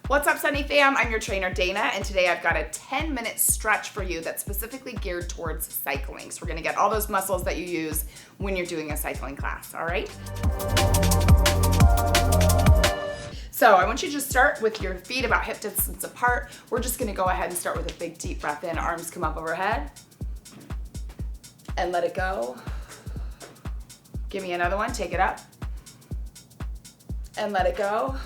What's up, Sunny fam? I'm your trainer, Dana, and today I've got a 10-minute stretch for you that's specifically geared towards cycling. So we're gonna get all those muscles that you use when you're doing a cycling class, all right? So I want you to just start with your feet about hip distance apart. We're just gonna go ahead and start with a big deep breath in. Arms come up overhead. And let it go. Give me another one, take it up. And let it go.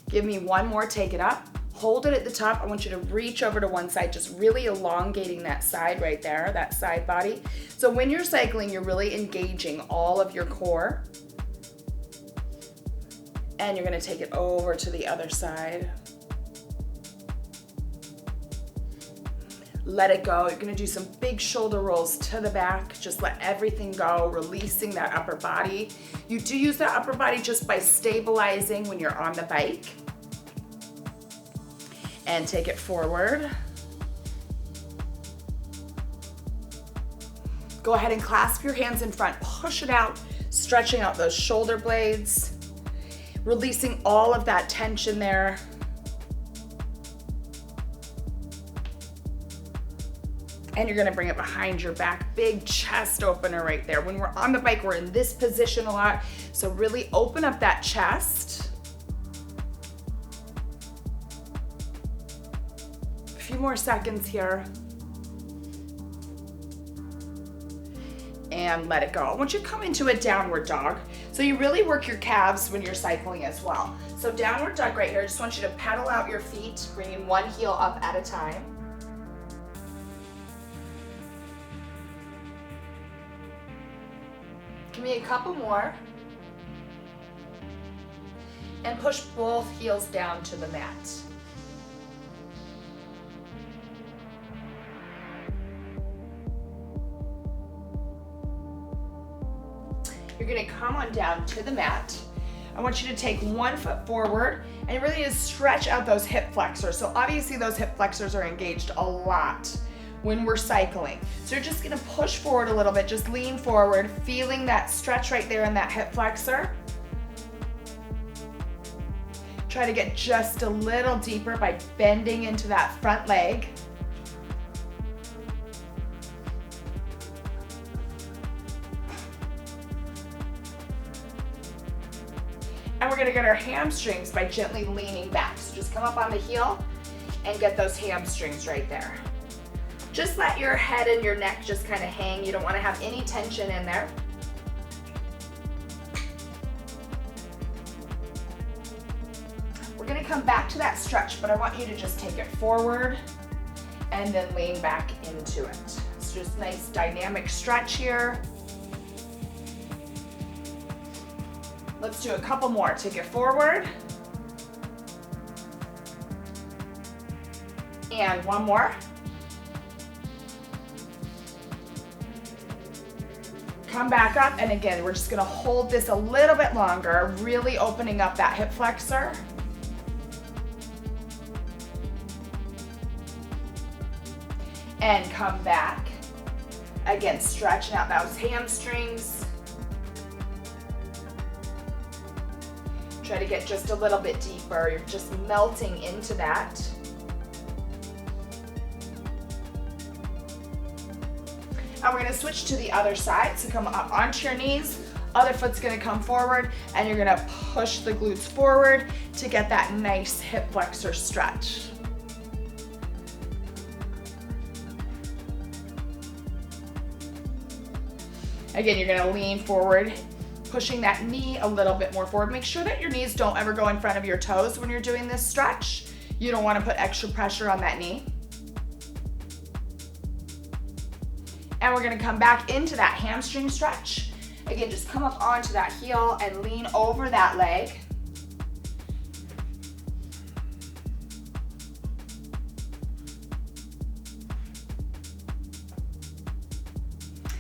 Give me one more, take it up. Hold it at the top. I want you to reach over to one side, just really elongating that side right there, that side body. So when you're cycling, you're really engaging all of your core. And you're gonna take it over to the other side. Let it go. You're gonna do some big shoulder rolls to the back. Just let everything go, releasing that upper body. You do use that upper body just by stabilizing when you're on the bike. And take it forward. Go ahead and clasp your hands in front, push it out, stretching out those shoulder blades, releasing all of that tension there. And you're gonna bring it behind your back, big chest opener right there. When we're on the bike, we're in this position a lot, so really open up that chest. A few more seconds here. And let it go. I want you to come into a downward dog. So you really work your calves when you're cycling as well. So downward dog right here, I just want you to pedal out your feet, bringing one heel up at a time. Give me a couple more. And push both heels down to the mat. You're gonna come on down to the mat. I want you to take one foot forward and really just stretch out those hip flexors. So obviously those hip flexors are engaged a lot when we're cycling. So you're just gonna push forward a little bit, just lean forward, feeling that stretch right there in that hip flexor. Try to get just a little deeper by bending into that front leg. And we're gonna get our hamstrings by gently leaning back. So just come up on the heel and get those hamstrings right there. Just let your head and your neck just kind of hang. You don't want to have any tension in there. We're going to come back to that stretch, but I want you to just take it forward and then lean back into it. It's just a nice dynamic stretch here. Let's do a couple more. Take it forward. And one more. Come back up, and again, we're just gonna hold this a little bit longer, really opening up that hip flexor. And come back. Again, stretching out those hamstrings. Try to get just a little bit deeper. You're just melting into that. And we're gonna switch to the other side. So come up onto your knees, other foot's gonna come forward, and you're gonna push the glutes forward to get that nice hip flexor stretch. Again, you're gonna lean forward, pushing that knee a little bit more forward. Make sure that your knees don't ever go in front of your toes when you're doing this stretch. You don't wanna put extra pressure on that knee. And we're gonna come back into that hamstring stretch. Again, just come up onto that heel and lean over that leg.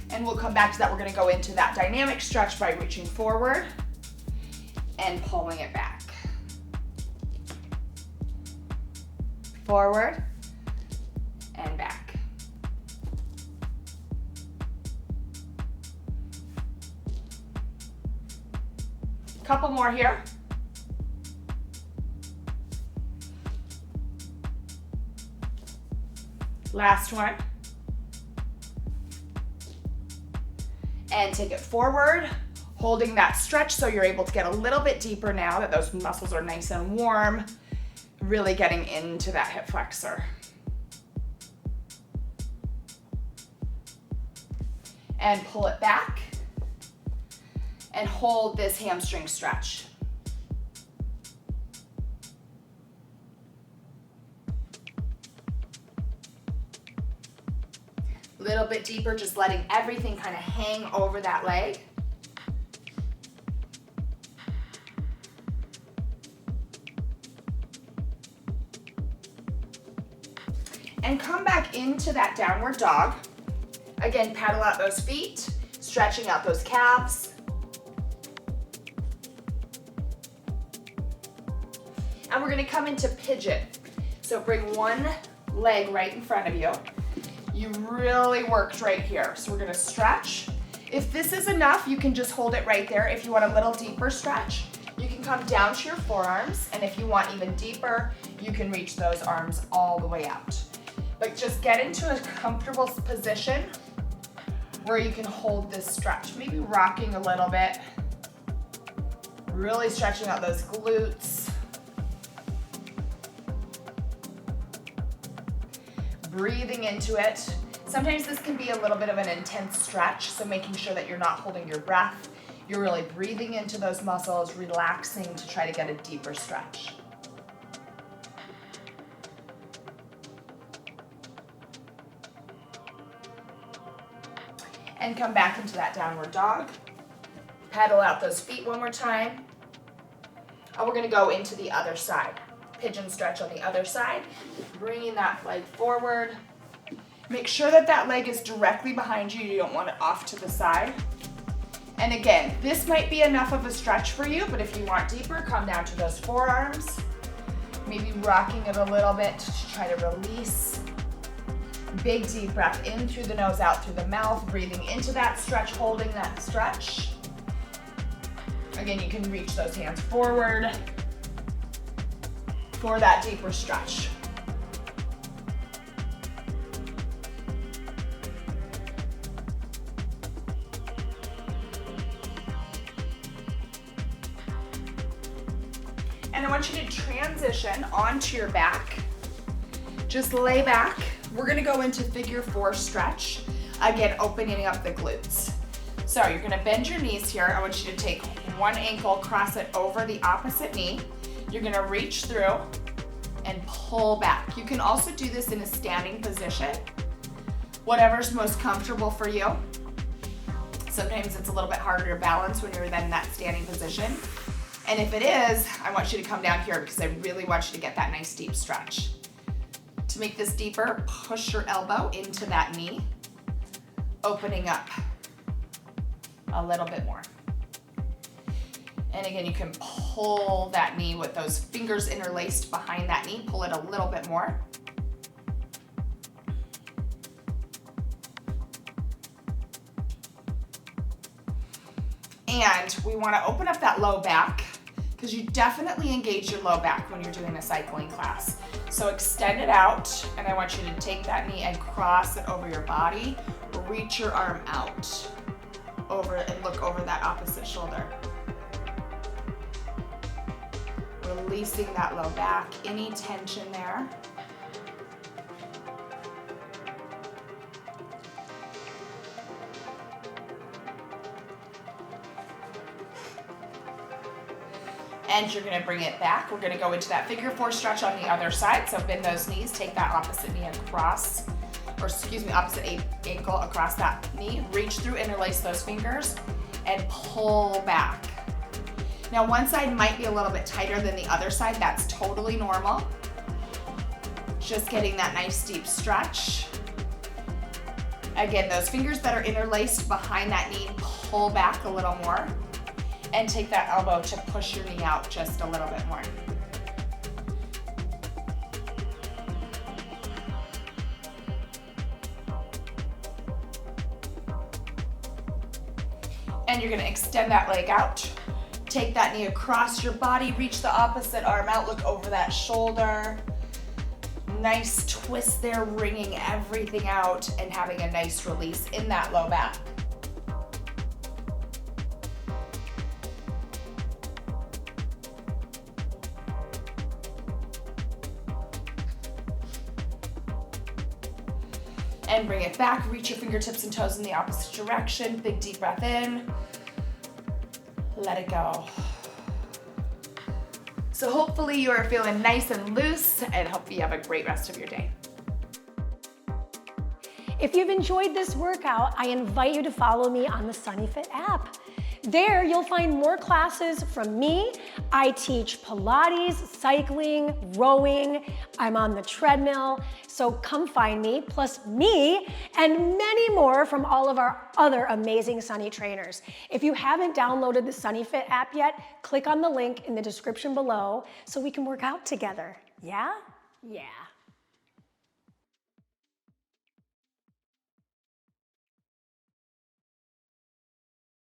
And we'll come back to that. We're gonna go into that dynamic stretch by reaching forward and pulling it back. Forward and back. Couple more here. Last one. And take it forward, holding that stretch so you're able to get a little bit deeper now that those muscles are nice and warm, really getting into that hip flexor. And pull it back and hold this hamstring stretch. A little bit deeper, just letting everything kind of hang over that leg. And come back into that downward dog. Again, paddle out those feet, stretching out those calves. And we're gonna come into pigeon. So bring one leg right in front of you. You really worked right here. So we're gonna stretch. If this is enough, you can just hold it right there. If you want a little deeper stretch, you can come down to your forearms. And if you want even deeper, you can reach those arms all the way out. But just get into a comfortable position where you can hold this stretch. Maybe rocking a little bit. Really stretching out those glutes. Breathing into it. Sometimes this can be a little bit of an intense stretch, so making sure that you're not holding your breath. You're really breathing into those muscles, relaxing to try to get a deeper stretch. And come back into that downward dog. Paddle out those feet one more time. And we're gonna go into the other side. Pigeon stretch on the other side. Bringing that leg forward. Make sure that that leg is directly behind you. You don't want it off to the side. And again, this might be enough of a stretch for you, but if you want deeper, come down to those forearms. Maybe rocking it a little bit to try to release. Big deep breath in through the nose, out through the mouth, breathing into that stretch, holding that stretch. Again, you can reach those hands forward for that deeper stretch. And I want you to transition onto your back. Just lay back. We're gonna go into figure 4 stretch. Again, opening up the glutes. So you're gonna bend your knees here. I want you to take one ankle, cross it over the opposite knee. You're gonna reach through and pull back. You can also do this in a standing position, whatever's most comfortable for you. Sometimes it's a little bit harder to balance when you're then in that standing position. And if it is, I want you to come down here because I really want you to get that nice deep stretch. To make this deeper, push your elbow into that knee, opening up a little bit more. And again, you can pull that knee with those fingers interlaced behind that knee, pull it a little bit more. And we want to open up that low back because you definitely engage your low back when you're doing a cycling class. So extend it out, and I want you to take that knee and cross it over your body. Reach your arm out over and look over that opposite shoulder. Releasing that low back, any tension there. And you're gonna bring it back. We're gonna go into that figure 4 stretch on the other side. So bend those knees, take that opposite knee across, or excuse me, opposite ankle across that knee. Reach through, interlace those fingers, and pull back. Now one side might be a little bit tighter than the other side. That's totally normal. Just getting that nice deep stretch. Again, those fingers that are interlaced behind that knee, pull back a little more. And take that elbow to push your knee out just a little bit more. And you're gonna extend that leg out. Take that knee across your body, reach the opposite arm out, look over that shoulder. Nice twist there, wringing everything out and having a nice release in that low back. And bring it back, reach your fingertips and toes in the opposite direction. Big deep breath in. Let it go. So hopefully you are feeling nice and loose, and hope you have a great rest of your day. If you've enjoyed this workout, I invite you to follow me on the SunnyFit app. There you'll find more classes from me. I teach Pilates, cycling, rowing. I'm on the treadmill. So come find me, plus me and many more from all of our other amazing Sunny trainers. If you haven't downloaded the SunnyFit app yet, click on the link in the description below so we can work out together. Yeah? Yeah.